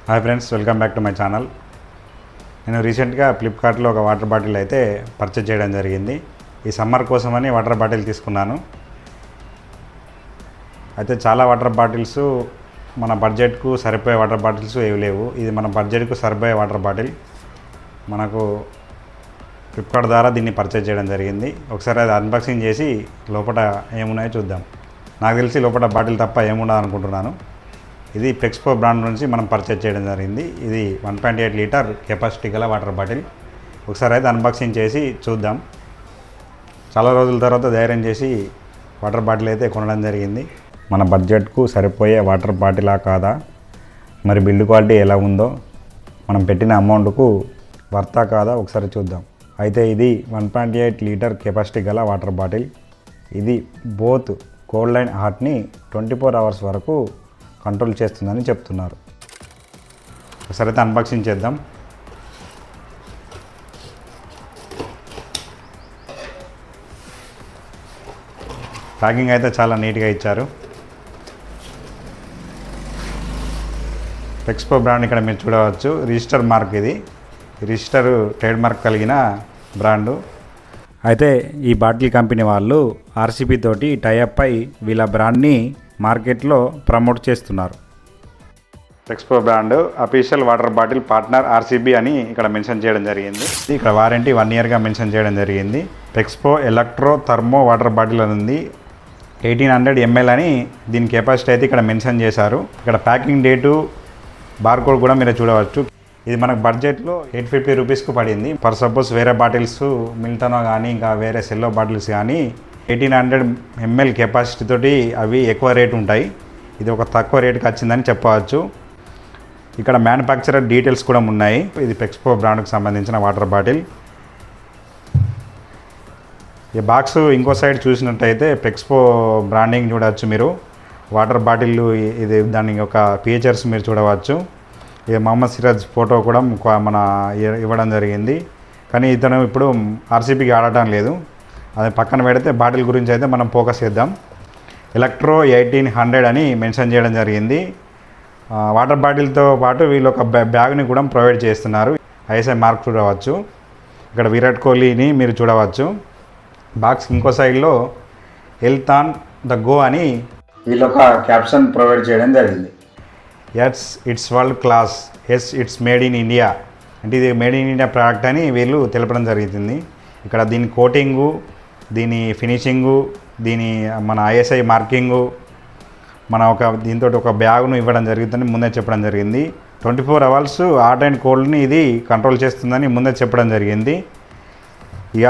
Hi friends, welcome back to my channel. నేను రీసెంట్గా ఫ్లిప్కార్ట్లో ఒక వాటర్ బాటిల్ అయితే పర్చేజ్ చేయడం జరిగింది. ఈ సమ్మర్ కోసమని వాటర్ బాటిల్ తీసుకున్నాను. అయితే చాలా వాటర్ బాటిల్స్ మన బడ్జెట్కు సరిపోయే వాటర్ బాటిల్స్ ఏవి లేవు. ఇది మన బడ్జెట్కు సరిపోయే వాటర్ బాటిల్. మనకు ఫ్లిప్కార్ట్ ద్వారా దీన్ని పర్చేజ్ చేయడం జరిగింది. ఒకసారి అది అన్బాక్సింగ్ చేసి లోపల ఏమున్నాయో చూద్దాం. నాకు తెలిసి లోపల బాటిల్ తప్ప ఏముండదు అనుకుంటున్నాను. ఇది ఫ్లెక్స్పో బ్రాండ్ నుంచి మనం పర్చేజ్ చేయడం జరిగింది. ఇది 1.8 లీటర్ కెపాసిటీ గల వాటర్ బాటిల్. ఒకసారి అయితే అన్బాక్సింగ్ చేసి చూద్దాం. చాలా రోజుల తర్వాత ధైర్యం చేసి వాటర్ బాటిల్ అయితే కొనడం జరిగింది. మన బడ్జెట్కు సరిపోయే వాటర్ బాటిలా కాదా, మరి బిల్డ్ క్వాలిటీ ఎలా ఉందో, మనం పెట్టిన అమౌంట్కు వర్తా కాదా ఒకసారి చూద్దాం. అయితే ఇది 1.8 లీటర్ కెపాసిటీ గల వాటర్ బాటిల్. ఇది బోత్ కోల్డ్ అండ్ హాట్ని 24 అవర్స్ వరకు కంట్రోల్ చేస్తుందని చెప్తున్నారు. ఒకసారి అయితే అన్బాక్సింగ్ చేద్దాం. ప్యాకింగ్ అయితే చాలా నీట్గా ఇచ్చారు. ఫ్లెక్స్పో బ్రాండ్ ఇక్కడ మీరు చూడవచ్చు. రిజిస్టర్ మార్క్, ఇది రిజిస్టర్ ట్రేడ్ మార్క్ కలిగిన బ్రాండు. అయితే ఈ బాటిల్ కంపెనీ వాళ్ళు ఆర్సీబీ తోటి టైఅప్ అయి వీళ్ళ బ్రాండ్ని మార్కెట్లో ప్రమోట్ చేస్తున్నారు. Flexpo brand official water bottle partner RCB అని ఇక్కడ మెన్షన్ చేయడం జరిగింది. ఇక్కడ వారంటీ 1 ఇయర్గా మెన్షన్ చేయడం జరిగింది. ఫ్లెక్స్పో ఎలక్ట్రో థర్మో వాటర్ బాటిల్ అని ఉంది. 1800 ml అని దీని కెపాసిటీ అయితే ఇక్కడ మెన్షన్ చేశారు. ఇక్కడ ప్యాకింగ్ డేటు, బార్కోడ్ కూడా మీరు చూడవచ్చు. ఇది మనకు బడ్జెట్లో 850 రూపీస్కు పడింది. ఫర్ సపోజ్ వేరే బాటిల్స్ మిల్టనో కానీ ఇంకా వేరే సెల్లో బాటిల్స్ కానీ 1800 ml కెపాసిటీ తోటి అవి ఎక్కువ రేటు ఉంటాయి. ఇది ఒక తక్కువ రేటుకి వచ్చిందని చెప్పవచ్చు. ఇక్కడ మ్యానుఫ్యాక్చరర్ డీటెయిల్స్ కూడా ఉన్నాయి. ఇది ఫ్లెక్స్పో బ్రాండ్కి సంబంధించిన వాటర్ బాటిల్. ఈ బాక్స్ ఇంకో సైడ్ చూసినట్టయితే ఫ్లెక్స్పో బ్రాండింగ్ చూడవచ్చు మీరు. వాటర్ బాటిల్ ఇది దాని యొక్క ఫీచర్స్ మీరు చూడవచ్చు. ఇది మహమ్మద్ సిరాజ్ ఫోటో కూడా మన ఇవ్వడం జరిగింది. కానీ ఇతను ఇప్పుడు ఆర్సీబీకి ఆడటం లేదు. అది పక్కన పెడితే బాటిల్ గురించి అయితే మనం ఫోకస్ చేద్దాం. ఎలక్ట్రో 1800 అని మెన్షన్ చేయడం జరిగింది. వాటర్ బాటిల్తో పాటు వీళ్ళు ఒక బ్యాగ్ని కూడా ప్రొవైడ్ చేస్తున్నారు. ఐఎస్ఐ మార్క్ చూడవచ్చు. ఇక్కడ విరాట్ కోహ్లీని మీరు చూడవచ్చు. బాక్స్ ఇంకో సైడ్లో హెల్త్ ఆన్ ద గో అని వీళ్ళు ఒక క్యాప్షన్ ప్రొవైడ్ చేయడం జరిగింది. Yes it's world class, yes it's made in India. అంటే ఇది మేడ్ ఇన్ ఇండియా ప్రోడక్ట్ అని వీళ్ళు తెలపడం జరుగుతుంది. ఇక్కడ దీని కోటింగు, దీని ఫినిషింగు, దీని మన ఐఎస్ఐ మార్కింగు, మన దీంతో ఒక బ్యాగ్ను ఇవ్వడం జరుగుతుందని ముందే చెప్పడం జరిగింది. 24 అవర్స్ హాట్ అండ్ కోల్డ్ని ఇది కంట్రోల్ చేస్తుందని ముందే చెప్పడం జరిగింది. ఇక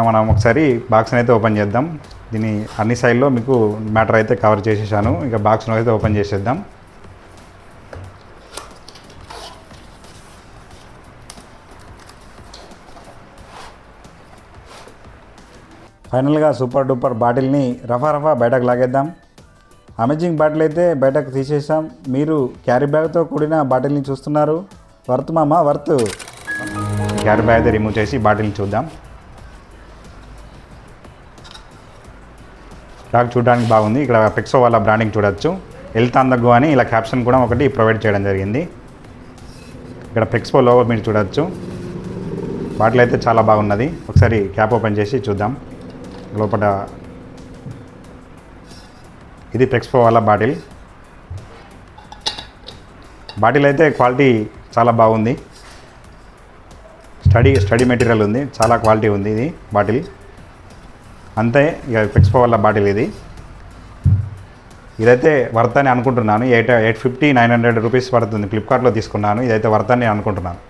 మనం ఒకసారి బాక్స్ని అయితే ఓపెన్ చేద్దాం. దీని అన్ని సైడ్లో మీకు మ్యాటర్ అయితే కవర్ చేసేసాను. ఇక బాక్స్ను అయితే ఓపెన్ చేసేద్దాం. ఫైనల్గా సూపర్ డూపర్ బాటిల్ని రఫా బయటకు లాగేద్దాం. అమేజింగ్ బాటిల్ అయితే బయటకు తీసేసాం. మీరు క్యారీ బ్యాగ్తో కూడిన బాటిల్ని చూస్తున్నారు. వర్త్ మామా వర్త్. క్యారీ బ్యాగ్ అయితే రిమూవ్ చేసి బాటిల్ని చూద్దాం. బ్యాగ్ చూడడానికి బాగుంది. ఇక్కడ ఫ్లెక్స్పో వాళ్ళ బ్రాండింగ్ చూడవచ్చు. హెల్త్ ఆన్ ద గో అని ఇలా క్యాప్షన్ కూడా ఒకటి ప్రొవైడ్ చేయడం జరిగింది. ఇక్కడ ఫ్లెక్స్పో లోగో మీరు చూడవచ్చు. బాటిల్ అయితే చాలా బాగున్నది. ఒకసారి క్యాప్ ఓపెన్ చేసి చూద్దాం. లోపల ఇది ఫ్లెక్స్పో వాళ్ళ బాటిల్. బాటిల్ అయితే క్వాలిటీ చాలా బాగుంది. స్టడీ మెటీరియల్ ఉంది. చాలా క్వాలిటీ ఉంది ఇది బాటిల్. అంతే. ఇక ఫ్లెక్స్పో వాళ్ళ బాటిల్ ఇదైతే వర్త్ అని అనుకుంటున్నాను. 850-900 రూపీస్ పడుతుంది. ఫ్లిప్కార్ట్లో తీసుకున్నాను. ఇదైతే వర్త్ అని అనుకుంటున్నాను.